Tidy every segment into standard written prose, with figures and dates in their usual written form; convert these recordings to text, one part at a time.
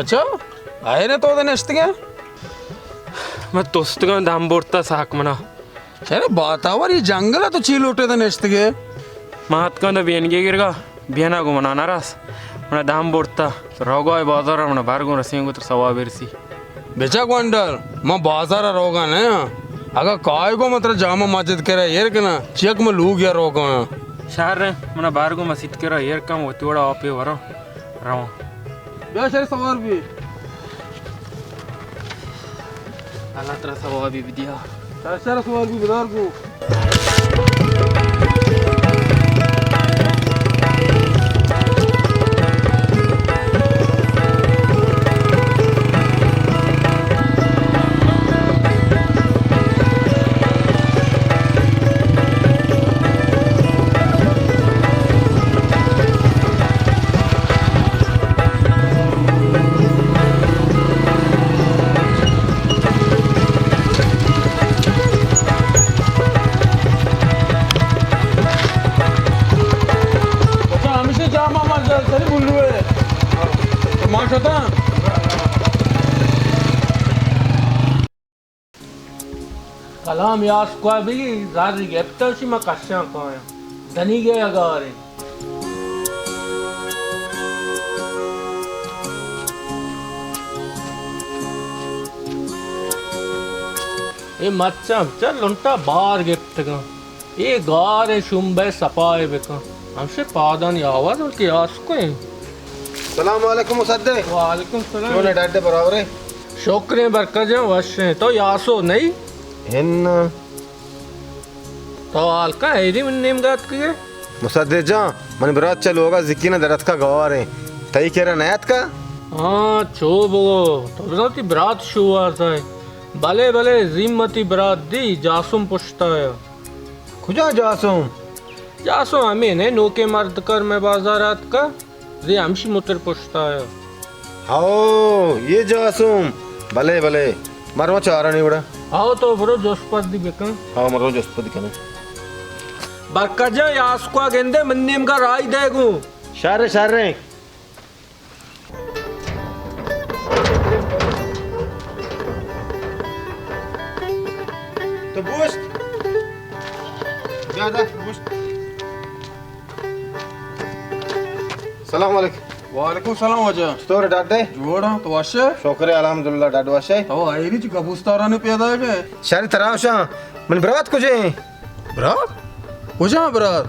बचा आए रे तो नेस्tige मैं तोस्तगा दाम बोर्ता साक मना अरे बातावर ये जंगल है तो चील उठे थे नेस्tige मात का ना बियन गिरगा बियना को मना नारास मना दाम बोर्ता रोगा है बाजार मना बारगो रसिंग को तो सवा बेरसी बेचा क्वांटल मैं बाजार रोगा ने अगर काय को मतलब जामा मस्जिद करे यार के ना चेक में लूग या रोगा शहर रे मना बारगो मस्जिद के यार कम होती बड़ा ऑपे वरो राव बेचा सवार भी अल्लाह तेरा सवा भी दिया सर सवाल भी बता को कलाम यास को भी ज़ारी गेप्टर सी मैं कश्या को है धनी गया गारे ये मच्छा चल लुंटा बार गेप्ट का ये गारे शुंबे सपाए बेका हमसे पादान आवाज उनकी यास को है सलाम वालेकुम मुसद्दे वालेकुम सलाम क्यों ने डाटे बराबर है शुक्र बरकत वश तो यासो नहीं हिन तो हाल का है मन नेम गात के मुसद्दे जा मन बरात चलो होगा जिक्की ना दरत का गवार है तई कह रहा नयात का हाँ छो बो तो बराती बरात शुआ था भले भले जिम्मती बरात दी जासुम पुछता है खुजा जासुम जासुम हमें ने नोके मर्द कर में बाजारात का जी हमशी मुतर पुछता है हाओ ये जासुम भले भले मरवा चारा नहीं बड़ा आओ तो बरो जोस्पत दी बेकन हाँ मरो जोस्पति कने बरकजा यास्को गेंदे मन्नेम का राय देगू शारे तो बुश ज्यादा बुश सलाम वालेकुम वालेकुम सलाम वजा स्टोर डाटे जोड़ा तो वाशे शुक्र अल्हम्दुलिल्लाह डाट वाशे तो आईरी च कबूस्तारा ने पैदा है के शारी तरावशा मन बरात कुजे ब्रात वजा ब्रात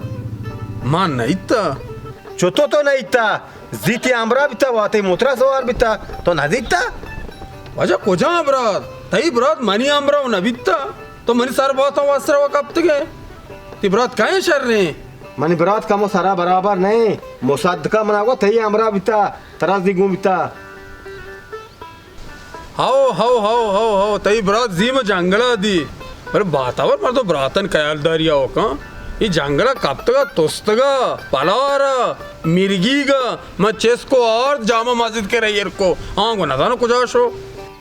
मान नहीं था चोतो तो नहीं था जीती आमरा बिता वाते मुत्रा सवार बिता तो ना दिखता वजा कोजा ब्रात तई ब्रात मनी आमरा न बिता तो मनी सार बहुत वासरा व कब तक ती ब्रात काहे शर रे मनी बरात का मो सारा बराबर नहीं मुसद्दका मनागो तई आमरा बिता तराज दिगु बिता हाओ तई ब्रात जी में जंगला दी अरे बातावर पर तो ब्रातन कयालदारिया हो का ये जंगला कप्तगा तोस्तगा पलारा मिर्गीगा मैं चेस को और जामा मस्जिद के रही को हाँ को नदानो कुछ आशो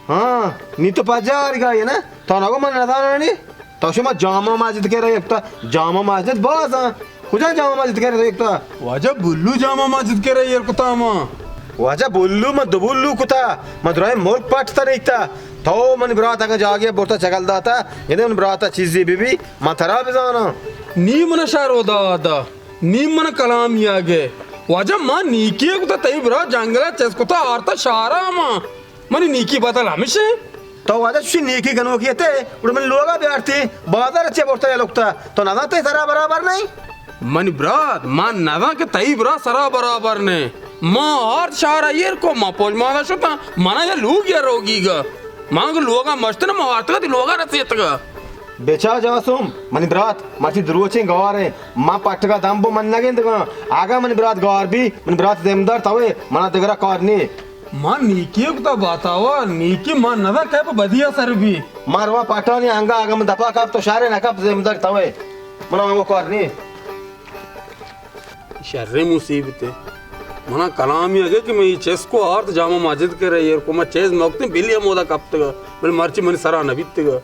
हाँ नी तो पजारिगा ये ना तो ना को मन नदानो नहीं तो शुमा जामा मस्जिद के रही एकता जामा मस्जिद बाज़ हाँ कुछ जामा मस्जिद के रही एकता वाजा बुल्लू जामा मस्जिद के रही को तामा वाजा बुल्लू मत दुबुल्लू कुता मदुराई मुल्क पाटता रहता तो मन बरात अगर जागे बोलता चगल दाता ये मन बरात चीज़ी बीबी माथरा बिजाना नी मन शारो दादा नी मन कलाम यागे वाजा मां नीकी को तई ब्रा जंगला चेस को आरता शारा मां मनी नीकी बदल हमेशा तो वाजा शी नीकी गनो की थे उड़ मन लोगा बैठती बाजार अच्छे बोलता है लोगता तो ना ते सरा बराबर नहीं मनी ब्रात मां नदा के तई ब्रा सरा बराबर ने मां और शारा येर को मां पोज मादा शुता मना या लूग या रोगीगा मां को लोगा मस्त ना मारता ती लोगा रसेतगा बेचा जासुम मनी बरात माची दुरुचे गवारे मां पटका दांबो मन नगेंदगा आगा मनी बरात गवार भी मनी बरात देमदार तवे मना दगरा कारनी मां नीकी को बातावा नीकी मां नदा के बदिया सर भी मारवा पाटानी अंगा आगा में दपा कप तो शारे न कप देमदार तवे मना वो कारनी शर्रे मुसीबत मना कलाम ये कि मैं चेस को आर्थ जामा मस्जिद के रही को मैं चेस मौकते बिलिया मोदा कब तक मैं मर्ची मन सरा न बीतगा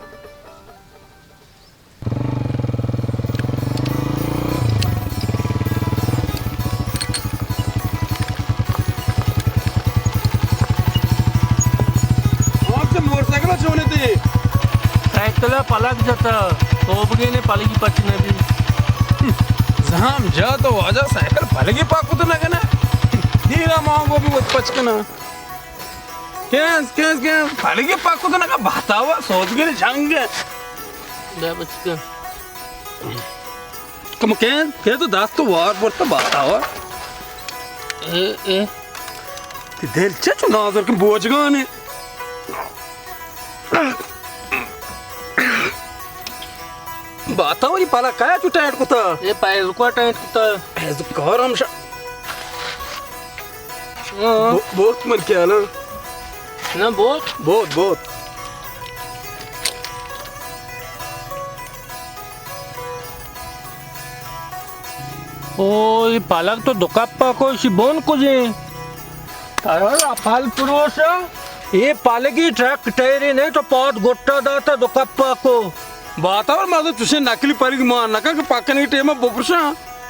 पतला पलक जाता तोबगे ने पलगी पचने भी जाम जा तो वाजा सायकल पलगी पाकुत ना गना धीरा मांगो भी वो पचकना केस पलगी पाकुत ना का भातावा सोच गे झांगे ले बचका कम के तो दास तो वार बोलता भातावा ए ती दिल चचु नाजर के बोझ गाने भातावा ये पाला काय चुटा ऐड कुता ये पैर को टाइट कुता ऐसे गरम शा बहुत मन क्या ना ना बहुत ओ ये पालक तो दुकाप्पा को शिबोन को जे तारा पाल पुरुष ये पालकी ट्रक टैरी नहीं तो पौध गोट्टा दाता दुकाप्पा को वातावर माझं तुझे नकली परीग मान नका की पక్కన टेम बोपुषा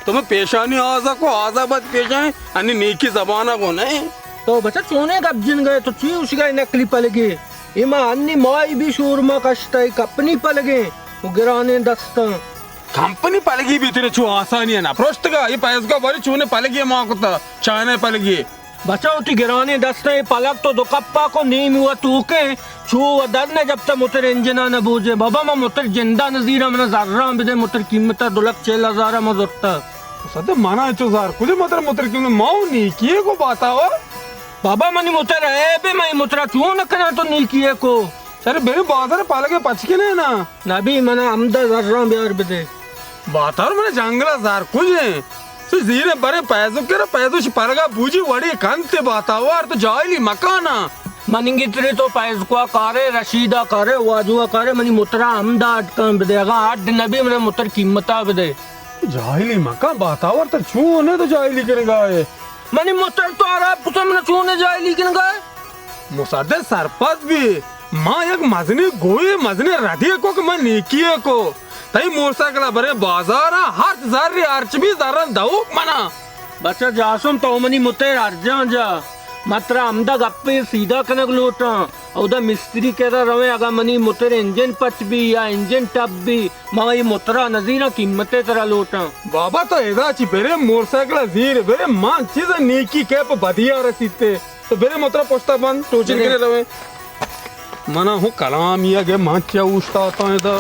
तुम्हें पेशानी आजा को आजाबाद पेशाए आणि नेकी जमाना को नहीं तो बच्चा चोने कब जिन गए तो ची उसी का नकली पलगे इमा अन्नी माई भी शूरमा कष्टा कपनी पलगे वो गिराने दस्ता कंपनी पलगी भी इतने चू आसानी है ना प्रोष्टगा ये पैस का बड़ी चूने पलगी माकुता चाने पलगी बचा उठी गिराने दस्ता ये पलक तो दुकप्पा को नीम हुआ तू के छू दर ने जब तक मुतर इंजना न बूझे बाबा मैं मुतर जिंदा नजीरा मैंने जर्रा बिदे मुतर कीमत दुलक 6,000 मजरता सदे माना है चुजार कुछ मुतर क्यों माऊ नहीं किए को बताओ बाबा मनी मुतर है बे मैं मुतरा क्यों न करा तो नहीं किए को सर बेरे बाजार पालके पचके नहीं ना नबी मना अमदा जर्रा बियार बिदे बातार मैंने जंगला जार कुछ है तो जीरे बरे पैसों के पैसों से परगा बूझी वड़ी कांते बातावर तो जाइली मकाना मनिंगी तेरे तो पैस को कारे रशीदा कारे वाजुआ कारे मनी मुतरा अमदा अटकन बिदेगा 8 नबी मैंने मुतर कीमता बिदे जाइली मका बातावर तो छू ने तो जाइली करेगा ये मनी मुतर तो आ रहा पुत्र मैंने छूने जाए लेकिन गए मुसादे सरपंच भी माँ एक मजनी गोये मजनी रधिये को कि मैं नीकिये को तई मोटरसाइकिल बरे बाजार हर जर्री अर्च भी जरा दऊक मना बच्चा जासुम तो मनी मुतर अर्जा जा मात्र अमदा गप्पे सीधा कनक लोटा औदा मिस्त्री केरा रवे अगा मनी मुतर इंजन पच भी या इंजन टप भी माई मुतरा नजीरा कीमते तेरा लोटा बाबा तो ऐसा ची बेरे मोटरसाइकिल जीर बेरे माँ चीज नीकी कैप बदिया रसीते तो बेरे मुतरा पोस्ता बंद टोचन करे रवे मना हूँ कलाम या गे माँ क्या उष्टा आता है तो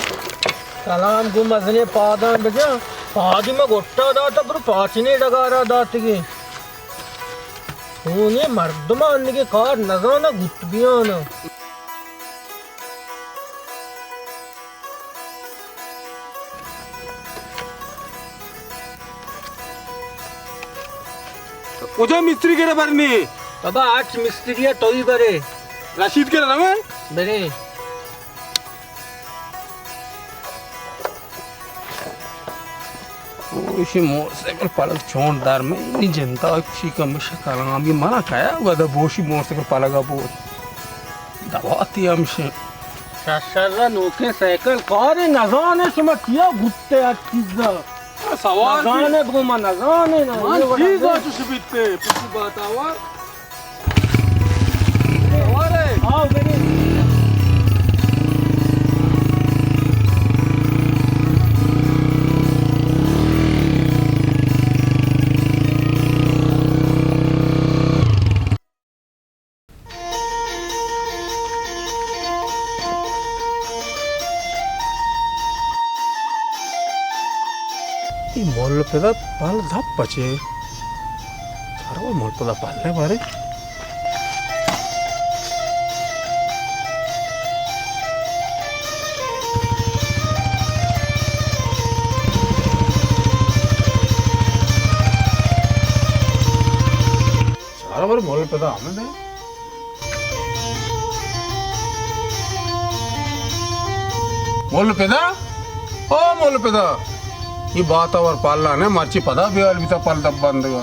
सलाम गु मजने पादा बजा पादी में गोट्टा दाता पर पाचने डगारा दातगे होने मर्दमा अन्य के कार नजाना गुत्बियां ना उजा मिस्त्री के बरनी बाबा आज मिस्त्रिया तो ही बरे रशीद के रवे बरे उसी मोटरसाइकिल पालक छोड़दार में इतनी जनता की कमिश करा अभी मना क्या हुआ था बोशी मोटरसाइकिल पालका बोल दबाती हमसे शशरा नोके साइकिल कार नजाने समझिया गुत्ते अच्छीजा सवाल नजाने घुमा नजाने ना ठीक है तो सुबीते पूछी बात आवा अरे आओ बरे मोलपेद पाल धप्पचे सर्व मोलपेद पालने बारे सारा बार मोलपेद आने दे मोलपेदा ओ मोलपेदा ಈ ಬಾತವರ್ ಪಾಲ್ಲಾನೆ ಮರ್ಚಿ ಪದ ಬೇಲ್ಬಿತ ಪಲ್ ದಪ್ಪ ಬಂದಗ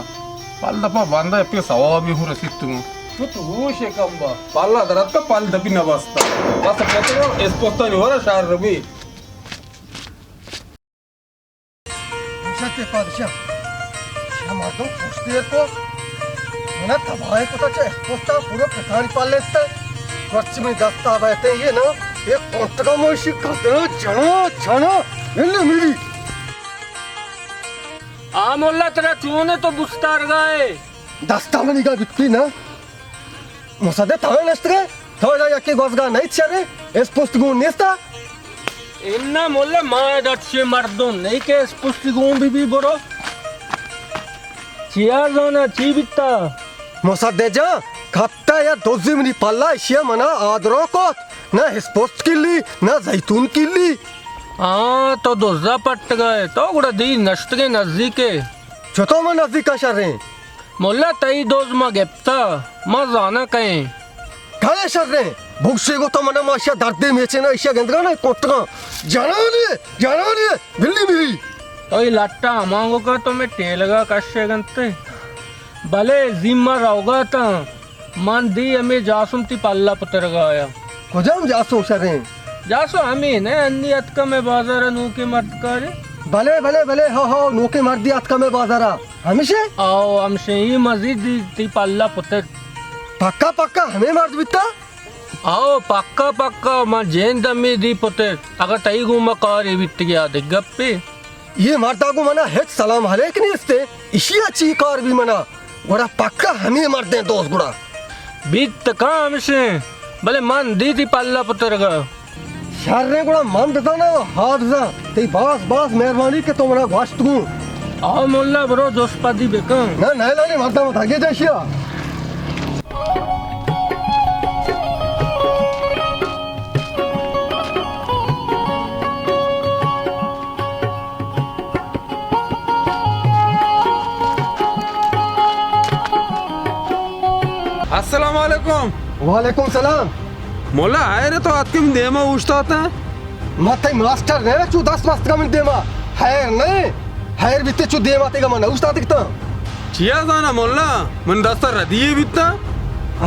ಪಲ್ ದಪ್ಪ ಬಂದ ಎಪ್ಪಿ ಸವಾಬಿ ಹುರ ಸಿತ್ತು ತುತ್ತು ಊಶೆ ಕಂಬ ಪಲ್ಲ ದರತ್ತ ಪಲ್ ದಪ್ಪಿ ನಬಸ್ತ ಬಸ್ ಪೆತರೋ ಎಸ್ಪೋಸ್ತಾನಿ ಹೊರ ಶಾರ್ ರಬಿ सत्य पादशाह मर्दों पूछते को मैंने तबाह को तो एस्पोस्ता पूरा प्रधान पाल लेते पश्चिमी दस्ता बैठे ये ना ये कोटका मोशी कतरा जणो छणो मिली मिली आ मोल्ला तेरा चूने तो बुस्तार गए दस्ता मनिगा बित्ती ना मुसादे तावे नस्त्रे थोड़ा याके गोसगा नहीं छरे इस पुस्तकों नेस्ता इन्ना मोल्ला माए दच्छे मर्दों नहीं के इस पुस्तिगों भी बोरो चिया जोना ची बित्ता मुसादे जा खत्ता या दोजी मनी पल्ला इशिया मना आदरो कोत ना इस पुस्त किल्ली ना जैतून किल्ली हाँ तो दोजा पट गए तो गुड़ा दी नष्ट के नजदीके छोटो में नजदीक का शर्रे मोल्ला तई दोज मा गेप्ता मा जाना कहीं काय शर्रे भूषे को तो मना माशिया दर्दे मेचे ना इशिया गेंदगा ना कोटका जाना लिए बिल्ली मिली तो ये लट्टा मांगो का तो मैं टेलगा कश्य गंते भले जिम्मा रहोगा ता मान दी हमें जासुम ती पल्ला पतर गया कुजाम जासो शर्रे जासो हमें ने अन्नी अतका में बाजार नू के मत करे भले हो नोके मार दिया अतका में बाजारा हमेशा आओ हमसे ही मजीद ती पल्ला पतर पक्का हमें मार बिता आओ पक्का मां जैन दमी दी पतर अगर तई गुमा कार बित गया दे गप्पे ये मारता को मना हेच सलाम हलेक नहीं इसते इसी अच्छी कार भी मना गुड़ा पक्का हमें मार दे दोस्त गुड़ा बीत का हमसे भले मान दी थी पल्ला पतर गा शर्रे गुड़ा मन देता ना हाफजा ते बास मेहरबानी के तो मना वास्त हूं आओ मोल्ला ब्रो जोस्पादी बेका ना नहीं मारता मत आगे जाशिया अस्सलाम वालेकुम वालेकुम सलाम मोला आए रे तो आत के देमा उछता होता है मत मास्टर ने चू 10 मास्टर का मन देमा हैर नहीं हैर बिते चू देमा ते का मन उस्ता दिखता चिया जाना मोला मन दस्ता रदिए बित्ता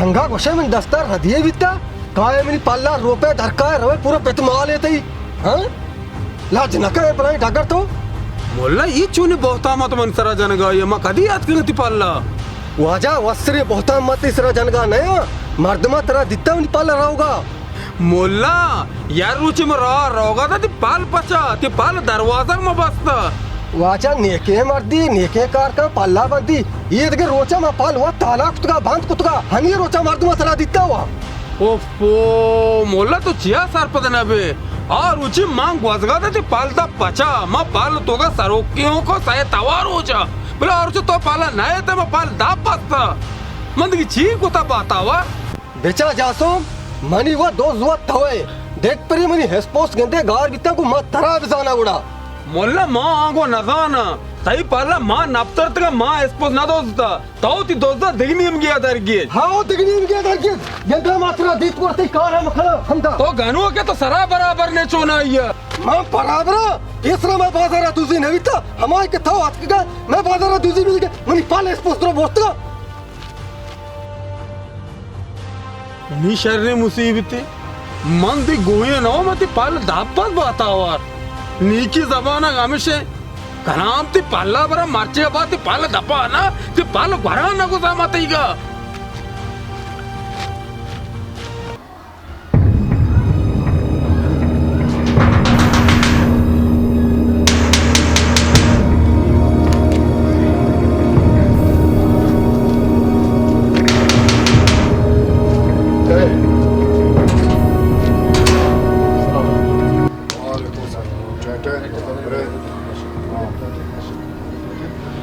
अंगा गोशे मन दस्तर हदिए बिता काय मनी पल्ला रुपए धरका रवे पूरा पेतमा लेते ही हां लाज न करे पर डगर तो मोला ये चूने बहुता मत मन सरा जनगा ये मा कदी याद करती पाल्ला वाजा वस्त्रे बहुता मत इसरा जनगा नया मर्दमा तेरा दित्ता नहीं पाला रहोगा मोला यार रुचि में रहोगा था ती पाल पचा ती पाल दरवाजा में बसता वाचा नेके मर्दी नेके कार का पल्ला बंदी ये देखे रोचा मा पाल हुआ ताला कुतगा बांध कुतगा हम ये रोचा मर्दमा तेरा दित्ता हुआ ओफो मोला तो चिया सार पदना बे और रुचि मांग वजगा था ती पालता पचा मा पाल तोगा सरोकियों को साये तवार हो जा बोला और तो पाला नए ते मा पाल दाप बसता मंद की चीक होता बातावा बेचा जासो मनी वो दो जुआ तवे देख परी मनी हेस्पोस गेंदे गार बिता को मत तरा बिजाना उड़ा मोल्ला माँ आगो नजाना तई पाला माँ नफ्तर तक माँ एस्पोस ना दोस्ता ताऊ ती दोस्ता दिगनीम गया दरगिए हाँ दिगनी में क्या दरगिए गेंदा मात्रा दीप करते कार हम खड़ा हम ता तो गनुआ के तो सरा बराबर ने चोना ये मां बराबर तीसरा मैं बाजारा दूसरी नहीं था हमारे के था आज का मैं बाजारा दूसरी मिल के मनी पाले एस्पोस तो बोलता नी शर्रे मुसीबते मन दी गोये ना मती पाल दापत बातावार नी की जबाना गामिशे कनाम ती पाला बरा मार्चे बात ती पाल दपा ना ती पाल घरा ना गुजा मातेगा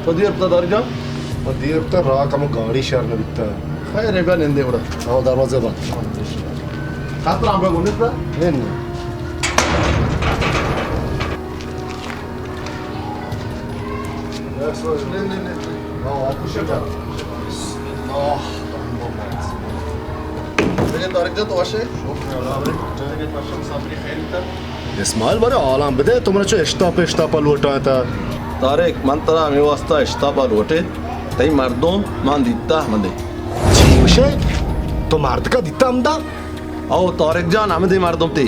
Подъебта дарга? Подъебта рака му गाड़ी शरण बिकता है खैर रेगा निंदे उड़ा आओ दरवाजे बंद खातर आंबे गुने था नहीं नहीं आओ आपको Shifa Bugün darıkta dolaşı. İsmail bari ağlam bir de तुम्हारा जो एस्टापा लौटा था तारेक मन तरा में वास्ता इश्तापा रोटे तई मर्दों मान दिता मंदे şey तो मर्द का दिता हमदा आओ तारेक जान हमें दे मर्दों ते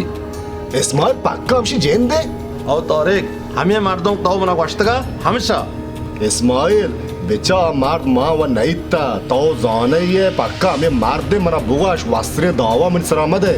İsmail पक्का हमशी जेन दे आओ तारेक हमें मर्दों ताऊ बना वास्ता हमेशा İsmail बेचा मार्द माँ व नहीं था तो जाने ये पक्का हमें मार दे मना बुगाश वस्त्रे दावा मन सरामद है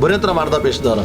बुरे तरह मर्दा पेश दारा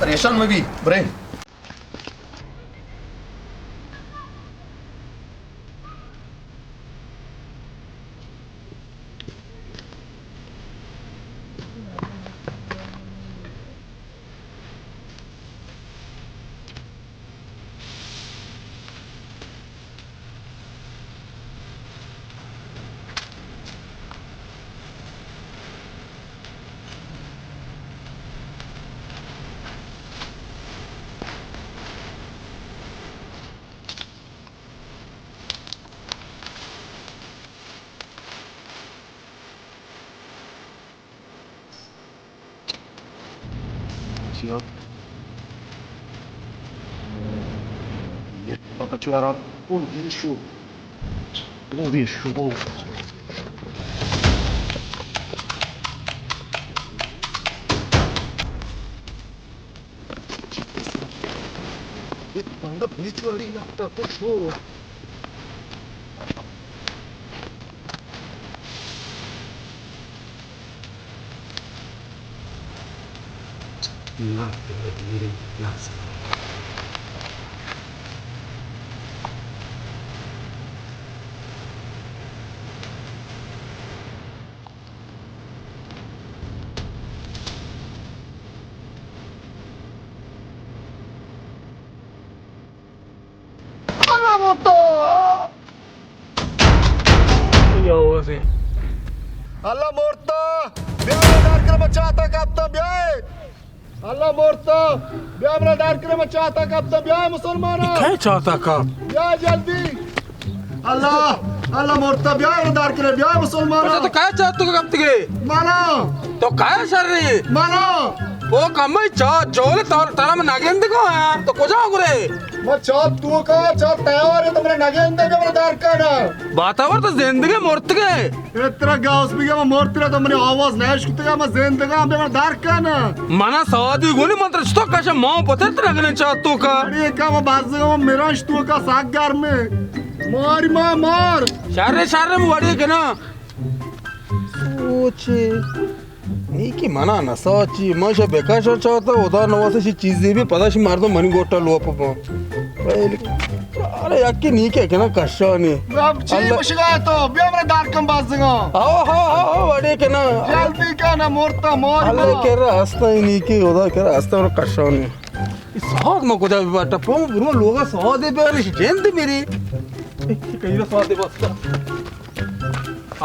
परेशान मैं भी बुरे Allah morta biar dar kena bacata kapta biar Allah morta biar mana dar kena bacata kapta biar musulmana क्या चाहता का biar jaldi Allah Allah morta biar dar kena biar musulmana तो क्या चाहता का कब तक mana तो क्या सर रे mana वो कम ही चाह जोले तारा में नागेंद्र को है तो कुछ हो रे मैं चाप तू का चाप तैयार है तुमने नगेंद्र के mana dar kana बातावर तो जिंदगी मोर्त गए इतना गाउस भी क्या मोर्तिरा तुमने आवाज नहीं सुनते क्या मैं जिंदगी में mana dar kana मना सादी गुनी मंत्र तो कैसे माँ पता तेरा गने चाहतू का अरे क्या मैं बात में मेरा तू का सागर में मार मां मार शारे में वाड़ी के ना सोचे नहीं कि मना ना सोची मशा बेकार चाहता उधर नवासे चीजें भी पता शी मार दो मनी गोटा लो पापा अरे यार की नहीं क्या ना कष्टा नहीं अब चीज शिकायत तो बिया मेरा दार कम बात जगह आओ वाड़ी के ना जल्दी का ना मोरता मोर अल्लाह कह रहा रास्ता ही नहीं कि उधर कह रहा रास्ता और कष्टा नहीं इस साथ में कुछ भी बात पो बुरो लोग साथ दे पे जेंद मेरी कहीं ना साथ दे बस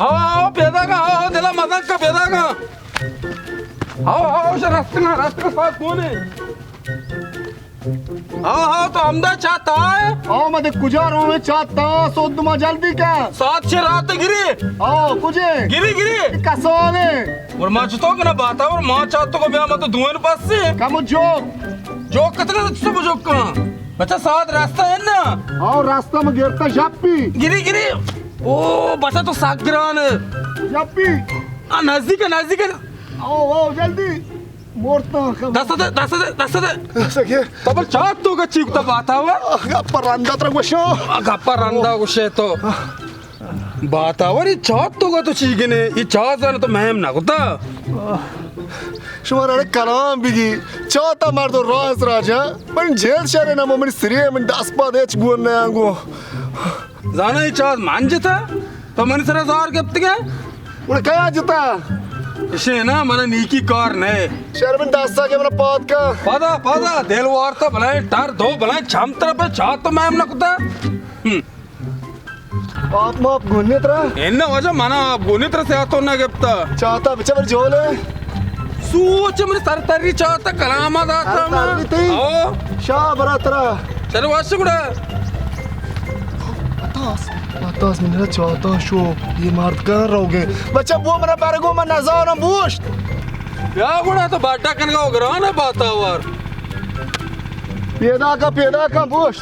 आओ पैदा का आओ दिला मजाक का पैदा का आओ रास्ते का साथ कौन है आओ तो हमदा चाहता है आओ मैं देख कुजारों में चाहता सोद में जल्दी का सात से रात गिरी आओ कुजे गिरी कसोने और माँ चुतो के ना बात और माँ चाहतो को ब्याह मत धुएं पास से कम जोक कितने सब जोक का बच्चा साथ रास्ता है ना आओ रास्ता में गिरता जापी गिरी ओ बच्चा तो सागरान जापी नजदीक है आओ जल्दी मोरता दस दे सके तब चाहत तो का चीकता बात हुआ पर अंदा तर वशो गप्पा रंदा उसे तो बातावर ये चाहत तो का तो चीगने ये चाहत जाने तो महम ना होता शुमारे कलाम बिगी चाहता मार दो राज राजा पण जेल शहर ना मम्मी सिरिये में 10 पाद एच गुन ना आंगो जाना ये चाहत मान जता तो मन सरा जार गप्त के उन्हें क्या जता इसे ना मना नीकी कार नहीं शर्मिन दास्ता के मना पाद का पादा दिल वार्ता बनाए टार दो बनाए छामतरा पे चाहत तो महम ना होता आप माप गुन्ने तरह इन्ना वजह मना आप गुनित्र से आतो ना गप्ता चाहता बिचा पर जोले सोच मेरे सरतारी चाहता कलामा दाता आओ शाह बरातरा चलो वाश कुड़ा Atas minera चाहता शो ये मार्द कर रहोगे बच्चा वो मेरा बारगो में नज़ार ना बूश या कुड़ा तो बाटा कन का उगराना बातावर पेदा का बूश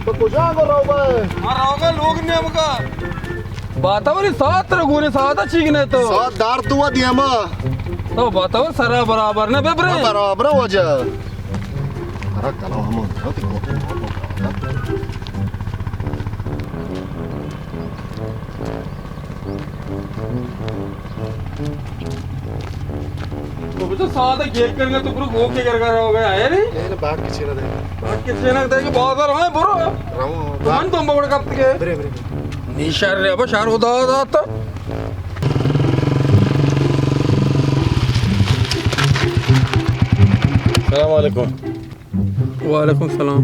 तो कुछ आगे रहोगे रहोगा लोग ने हमका बातावर सात रघुने सादा चीगने तो सात दार तू दिया मा तो बातावर सरा बराबर ने बेबरे बराबर वजह अरे kalau हम होती को तो बच्चा सादा केक करके तो पूरा गो के कर हो गया है रे ये बात किसी ने दे बात किसी ने दे के बाजार है बुरो राम मन तुम बड़ कप के बरे बरे निशार रे अब शार होता था सलाम वालेकुम। वालेकुम सलाम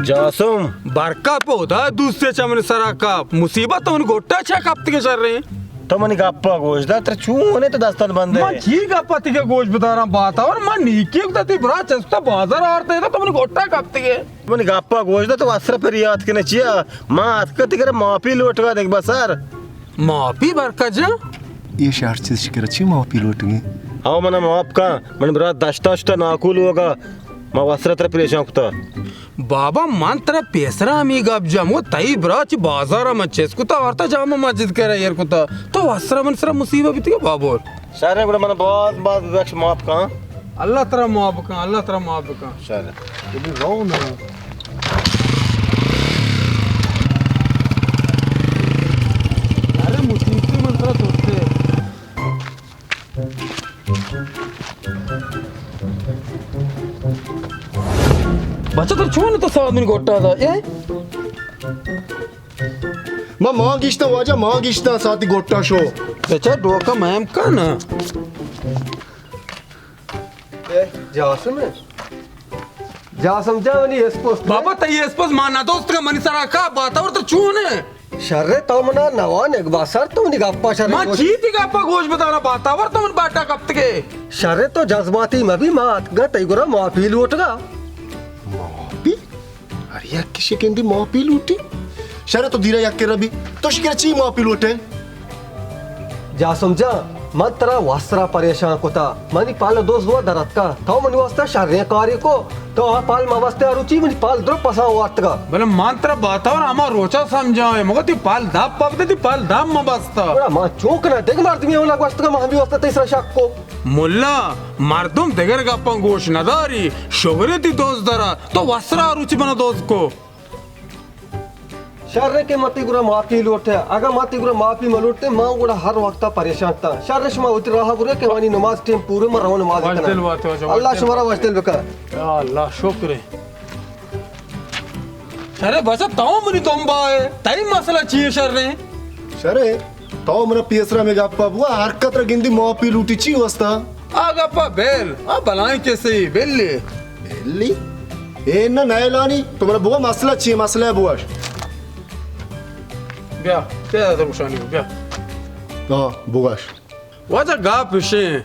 जासुम बरका पे होता है दूसरे चमन सरा का मुसीबत तो उन गोटा छा कप के चल रहे हैं तो मनी गप्पा गोश्त तेरे चू होने तो दस्तन बंद मैं है। ठीक अपत्ति के गोश बता रहा बात और मैं नीके उता ती बड़ा चस्ता बाजार आरते तो तुमने गोटा कप के मनी गप्पा गोश्त तो वस्त्र पर याद के नचिया मां हाथ का तिकर माफी लौटवा देख बसर माफी बरका जा ये शहर से शिकर अच्छी माँ पिलोट गई आओ मना माफ का मन बरा दस्ता नाकुल होगा मां वस्त्र तर परेशान कुता बाबा मान तेरा पेसरा मी गप जमो तई ब्राच बाजार मचेस कुता वार्ता जामा मस्जिद करे यार कुता तो वस्त्र मन सरा मुसीबत बिती बाबोर सारे बड़ा मन बहुत बहुत वक्ष माफ का अल्लाह तेरा माफ का अल्लाह तेरा माफ का सारे ये रो ना अरे मुसीबत मन सरा दोस्ते बच्चा तो छूने तो साथ में गोटा था ये माँ गिश्ता वाजा माँ गिश्ता साथी गोट्टा शो बच्चा डोका मैम का ना जासम है जासम जा मनी एस्पोस बाबा तई एस्पस माना दोस्त का मनी सरा का बात और तो छूने शर्रे तो मना नवान एक बासर तुम नि गप्पा मां शर्रे चीती का पा गोश बताना बात और तो मन बाटा कब तक शर्रे तो जज्बाती में भी मात गा तई गुरा माफी लूटगा मापी अरे यार किसी के इंदी मापी लूटी शहर तो धीरा याक के रबी तो शिकर अच्छी मापी लूटे जासम जा मत तरा वस्त्रा परेशान कोता मनी पाल दोस्त हुआ दरत का तो मनी वास्ता शर्रे कार्य को तो आ पाल मा वास्ते रुचि मनी पाल द्रो पसा वाट का भले मांत्र बात और हमार रोचा समझावे मगर ती पाल दाब पकते ती पाल दाब में बसता बड़ा मा चौक ना देख मार तुम्हें वाला वास्ता का मा भी वास्ता तीसरा शक को मुल्ला मर्दुम देगर गप्पा गोश नदारी शुगरे ती दोस्त दरा तो वस्त्रा रुचि बना दोस्त को शर्रे के मती गुरा माफी लूटे अगर मती गुरा माफी मलूटे मां गुड़ा हर वक्त परेशान था शर्रे शमा उतर रहा बुरे के वानी नमाज टाइम पूरे में रहो नमाज वजदिल बात है, करना अल्लाह शुमारा वजदिल बका या अल्लाह शुक्र है अरे बस ताऊ मनी तुम बाए तई मसला चाहिए शर्रे शरे तो मना पियसरा में गप्पा बुआ हरकत रा गिंदी मापी लूटी ची वस्ता आगप्पा बेल आ बलाएं कैसे बेल्ले एली ए ना नयलानी तुम्हारा बुआ मसला ची मसला है बुआ ब्या क्या तो रुशानी ब्या हाँ बुआश वाजा गाप विषय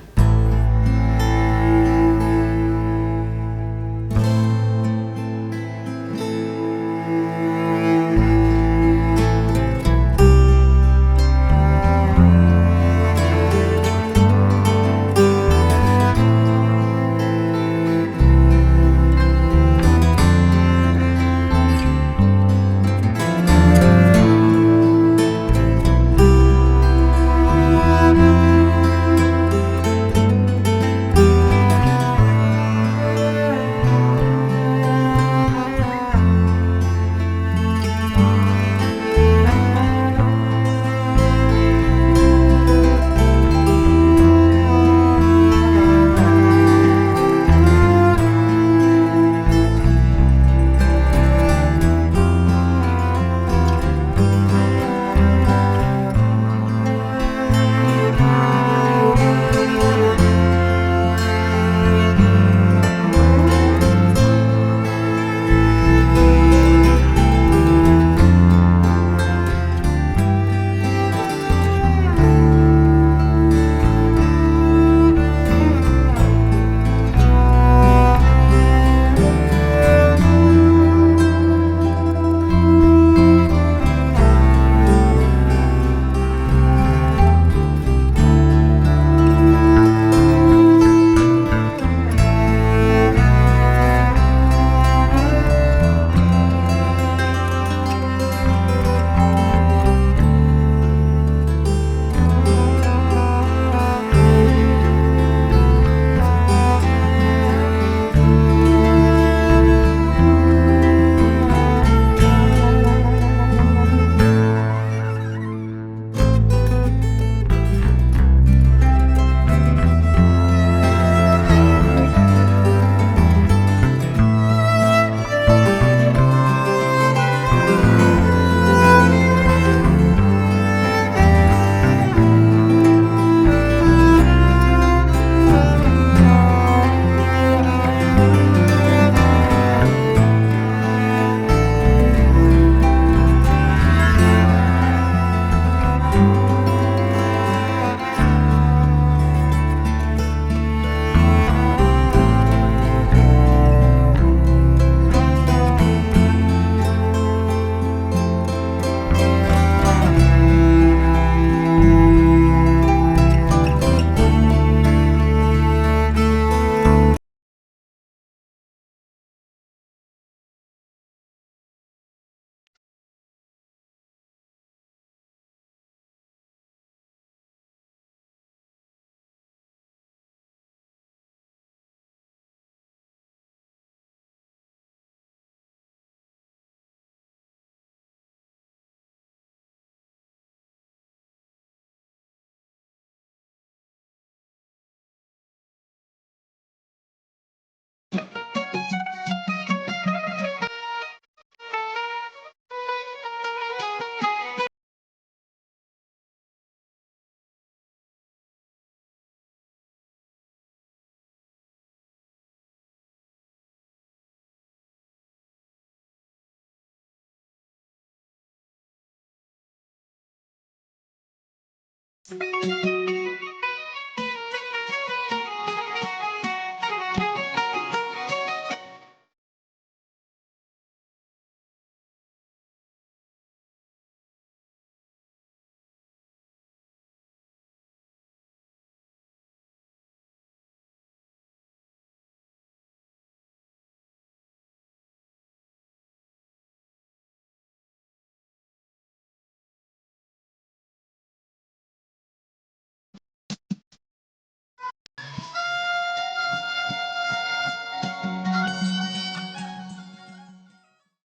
है